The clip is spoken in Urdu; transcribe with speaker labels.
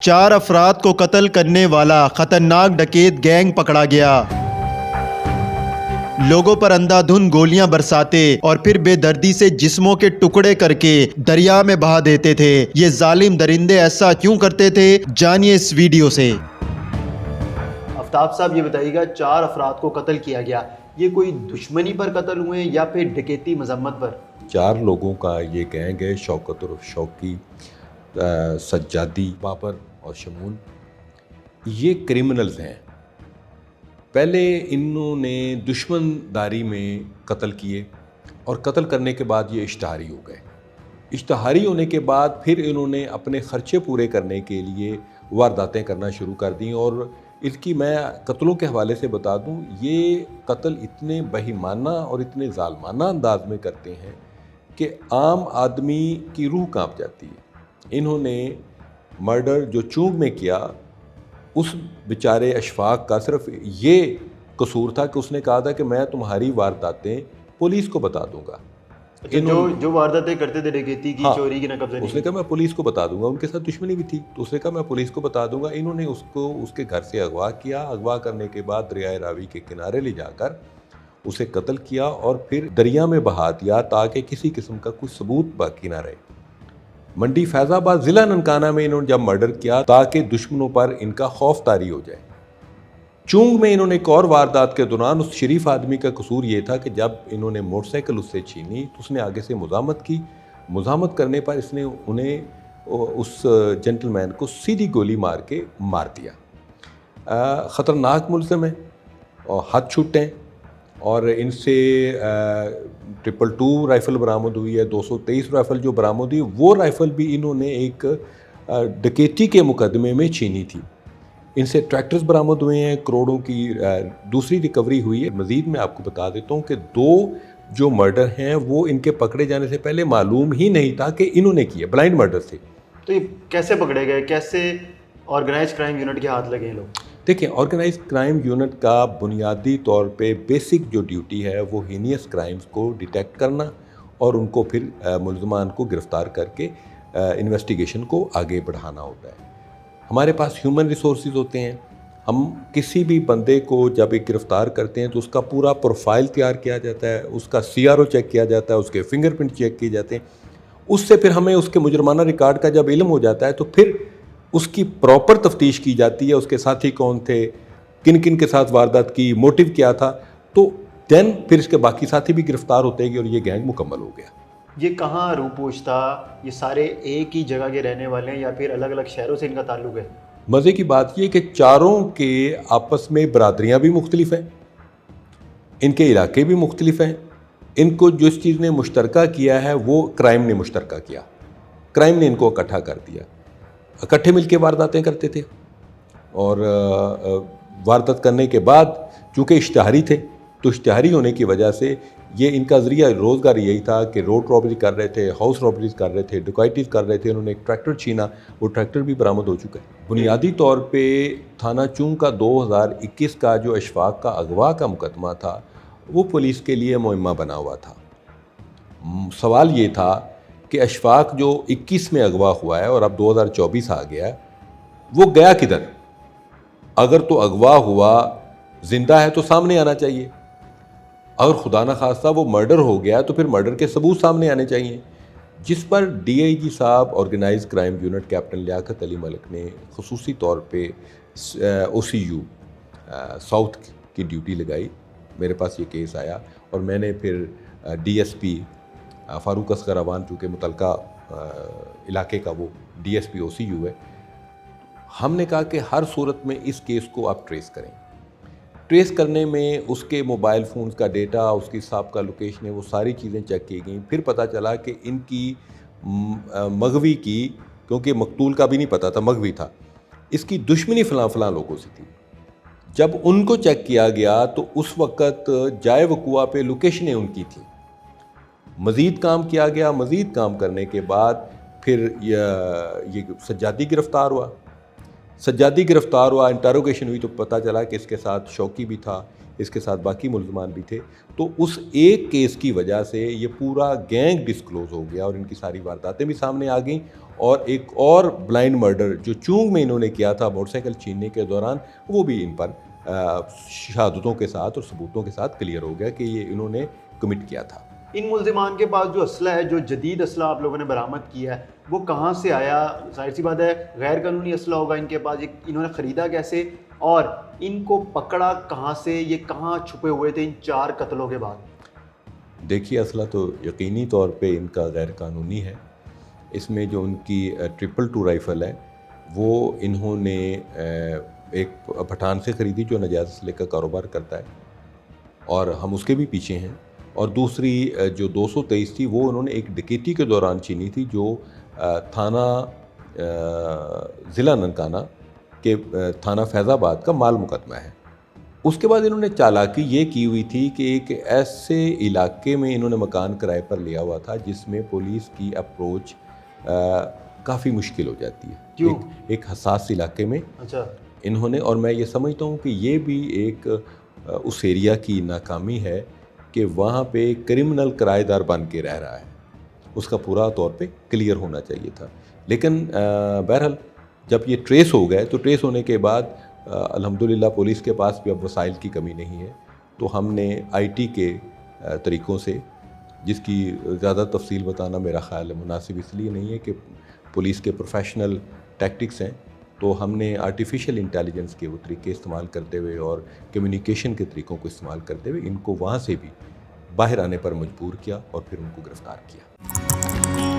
Speaker 1: 4 افراد کو قتل کرنے والا خطرناک ڈکیت گینگ پکڑا گیا۔ لوگوں پر اندھا دھند گولیاں برساتے اور پھر بے دردی سے جسموں کے ٹکڑے کر کے دریا میں بہا دیتے تھے۔ یہ ظالم درندے ایسا کیوں کرتے تھے؟ جانیے اس ویڈیو سے۔ آفتاب صاحب یہ بتائیے گا، 4 افراد کو قتل کیا گیا، یہ کوئی دشمنی پر قتل ہوئے یا پھر ڈکیتی مذمت پر؟
Speaker 2: 4 لوگوں کا یہ گینگ ہے، شوکت اور شوقی، سجادی، بابر اور شمول۔ یہ کرمنلز ہیں۔ پہلے انہوں نے دشمن داری میں قتل کیے اور قتل کرنے کے بعد یہ اشتہاری ہو گئے۔ اشتہاری ہونے کے بعد پھر انہوں نے اپنے خرچے پورے کرنے کے لیے وارداتیں کرنا شروع کر دیں، اور اس کی میں قتلوں کے حوالے سے بتا دوں، یہ قتل اتنے بہیمانہ اور اتنے ظالمانہ انداز میں کرتے ہیں کہ عام آدمی کی روح کانپ جاتی ہے۔ انہوں نے مرڈر جو چونگ میں کیا، اس بیچارے اشفاق کا صرف یہ قصور تھا کہ اس نے کہا تھا کہ میں تمہاری وارداتیں پولیس کو بتا دوں گا۔
Speaker 1: جو وارداتیں کرتے تھے ڈکیتی کی، چوری کی، نقب زنی،
Speaker 2: اس نے کہا میں پولیس کو بتا دوں گا۔ ان کے ساتھ دشمنی بھی تھی تو اس نے کہا میں پولیس کو بتا دوں گا۔ انہوں نے اس کو اس کے گھر سے اغوا کیا۔ اغوا کرنے کے بعد دریائے راوی کے کنارے لے جا کر اسے قتل کیا اور پھر دریا میں بہا دیا تاکہ کسی قسم کا کوئی ثبوت باقی نہ رہے۔ منڈی فیض آباد ضلع ننکانہ میں انہوں نے جب مرڈر کیا تاکہ دشمنوں پر ان کا خوف طاری ہو جائے۔ چونگ میں انہوں نے ایک اور واردات کے دوران اس شریف آدمی کا قصور یہ تھا کہ جب انہوں نے موٹر سائیکل اس سے چھینی تو اس نے آگے سے مزاحمت کی۔ مزاحمت کرنے پر اس نے انہیں اس جنٹل مین کو سیدھی گولی مار کے مار دیا۔ خطرناک ملزم ہیں اور ہاتھ چھوٹے ہیں، اور ان سے 222 رائفل برآمد ہوئی ہے، 223 رائفل جو برآمد ہوئی، وہ رائفل بھی انہوں نے ایک ڈکیتی کے مقدمے میں چھینی تھی۔ ان سے ٹریکٹرز برآمد ہوئے ہیں، کروڑوں کی دوسری ریکوری ہوئی ہے۔ مزید میں آپ کو بتا دیتا ہوں کہ 2 جو مرڈر ہیں وہ ان کے پکڑے جانے سے پہلے معلوم ہی نہیں تھا کہ انہوں نے کیا، بلائنڈ مرڈر تھے۔
Speaker 1: تو یہ کیسے پکڑے گئے؟ کیسے آرگنائز کرائم یونٹ کے ہاتھ لگے لوگ؟
Speaker 2: دیکھیں، آرگنائز کرائم یونٹ کا بنیادی طور پہ بیسک جو ڈیوٹی ہے وہ ہینیس کرائمز کو ڈیٹیکٹ کرنا اور ان کو پھر ملزمان کو گرفتار کر کے انویسٹیگیشن کو آگے بڑھانا ہوتا ہے۔ ہمارے پاس ہیومن ریسورسز ہوتے ہیں۔ ہم کسی بھی بندے کو جب ایک گرفتار کرتے ہیں تو اس کا پورا پروفائل تیار کیا جاتا ہے، اس کا CRO چیک کیا جاتا ہے، اس کے فنگر پرنٹ چیک کیے جاتے ہیں۔ اس سے پھر ہمیں اس کے مجرمانہ ریکارڈ کا جب علم ہو جاتا ہے تو پھر اس کی پراپر تفتیش کی جاتی ہے، اس کے ساتھی کون تھے، کن کن کے ساتھ واردات کی، موٹیو کیا تھا، تو دین پھر اس کے باقی ساتھی بھی گرفتار ہوتے گئے اور یہ گینگ مکمل ہو گیا۔
Speaker 1: یہ کہاں روح پوش تھا؟ یہ سارے ایک ہی جگہ کے رہنے والے ہیں یا پھر الگ الگ شہروں سے ان کا تعلق ہے؟
Speaker 2: مزے کی بات یہ کہ چاروں کے آپس میں برادریاں بھی مختلف ہیں، ان کے علاقے بھی مختلف ہیں۔ ان کو جس چیز نے مشترکہ کیا ہے وہ کرائم نے مشترکہ کیا، کرائم نے ان کو اکٹھا کر دیا۔ اکٹھے مل کے وارداتیں کرتے تھے، اور واردات کرنے کے بعد چونکہ اشتہاری تھے تو اشتہاری ہونے کی وجہ سے یہ ان کا ذریعہ روزگار یہی تھا کہ روڈ رابری کر رہے تھے، ہاؤس رابریز کر رہے تھے، ڈکیتیز کر رہے تھے۔ انہوں نے ایک ٹریکٹر چھینا، وہ ٹریکٹر بھی برآمد ہو چکا ہے۔ بنیادی طور پہ تھانہ چونگ کا 2021 کا جو اشفاق کا اغوا کا مقدمہ تھا وہ پولیس کے لیے مہمہ بنا ہوا تھا۔ سوال یہ تھا کہ اشفاق جو 21 میں اغوا ہوا ہے اور اب 2024 آ گیا ہے، وہ گیا کدھر؟ اگر تو اغوا ہوا زندہ ہے تو سامنے آنا چاہیے، اگر خدا نخواستہ وہ مرڈر ہو گیا تو پھر مرڈر کے ثبوت سامنے آنے چاہیے، جس پر DIG صاحب organise crime unit captain Liaquat Ali ملک نے خصوصی طور پہ OCU ساؤتھ کی ڈیوٹی لگائی۔ میرے پاس یہ کیس آیا اور میں نے پھر DSP فاروق اصغر اوان، چونکہ متعلقہ علاقے کا وہ DSP OCU ہے، ہم نے کہا کہ ہر صورت میں اس کیس کو آپ ٹریس کریں۔ ٹریس کرنے میں اس کے موبائل فونز کا ڈیٹا، اس کی سابقہ لوکیشنیں، وہ ساری چیزیں چیک کی گئیں۔ پھر پتہ چلا کہ ان کی مغوی کی، کیونکہ مقتول کا بھی نہیں پتہ تھا، مغوی تھا، اس کی دشمنی فلاں فلاں لوگوں سے تھی۔ جب ان کو چیک کیا گیا تو اس وقت جائے وقوع پہ لوکیشنیں ان کی تھیں۔ مزید کام کیا گیا، مزید کام کرنے کے بعد پھر یہ سجادی گرفتار ہوا۔ انٹروگیشن ہوئی تو پتہ چلا کہ اس کے ساتھ شوقی بھی تھا، اس کے ساتھ باقی ملزمان بھی تھے. تو اس ایک کیس کی وجہ سے یہ پورا گینگ ڈسکلوز ہو گیا اور ان کی ساری وارداتیں بھی سامنے آ گئیں. اور ایک اور بلائنڈ مرڈر جو چونگ میں انہوں نے کیا تھا موٹر سائیکل چھیننے کے دوران، وہ بھی ان پر شہادتوں کے ساتھ اور ثبوتوں کے ساتھ کلیئر ہو گیا کہ یہ انہوں نے کمٹ کیا تھا.
Speaker 1: ان ملزمان کے پاس جو اسلحہ ہے، جو جدید اسلحہ آپ لوگوں نے برآمد کیا ہے، وہ کہاں سے آیا؟ ظاہر سی بات ہے غیر قانونی اسلحہ ہوگا ان کے پاس، انہوں نے خریدا کیسے اور ان کو پکڑا کہاں سے؟ یہ کہاں چھپے ہوئے تھے ان 4 قتلوں کے بعد؟
Speaker 2: دیکھیے اسلحہ تو یقینی طور پہ ان کا غیر قانونی ہے. اس میں جو ان کی 222 رائفل ہے وہ انہوں نے ایک پٹھان سے خریدی جو ناجائز اسلحے کا کاروبار کرتا ہے اور ہم اس کے بھی پیچھے ہیں. اور دوسری جو 223 تھی وہ انہوں نے ایک ڈکیتی کے دوران چھینی تھی جو تھانہ ضلع ننکانہ کے تھانہ فیض آباد کا مال مقدمہ ہے. اس کے بعد انہوں نے چالاکی یہ کی ہوئی تھی کہ ایک ایسے علاقے میں انہوں نے مکان کرائے پر لیا ہوا تھا جس میں پولیس کی اپروچ کافی مشکل ہو جاتی ہے.
Speaker 1: کیوں؟
Speaker 2: ایک حساس علاقے میں
Speaker 1: اچھا
Speaker 2: انہوں نے، اور میں یہ سمجھتا ہوں کہ یہ بھی ایک اس ایریا کی ناکامی ہے کہ وہاں پہ کرمنل کرایہ دار بن کے رہ رہا ہے. اس کا پورا طور پہ کلیئر ہونا چاہیے تھا. لیکن بہرحال جب یہ ٹریس ہو گئے تو ٹریس ہونے کے بعد الحمدللہ پولیس کے پاس بھی اب وسائل کی کمی نہیں ہے. تو ہم نے آئی ٹی کے طریقوں سے، جس کی زیادہ تفصیل بتانا میرا خیال ہے مناسب اس لیے نہیں ہے کہ پولیس کے پروفیشنل ٹیکٹکس ہیں، تو ہم نے آرٹیفیشل انٹیلیجنس کے وہ طریقے استعمال کرتے ہوئے اور کمیونیکیشن کے طریقوں کو استعمال کرتے ہوئے ان کو وہاں سے بھی باہر آنے پر مجبور کیا اور پھر ان کو گرفتار کیا.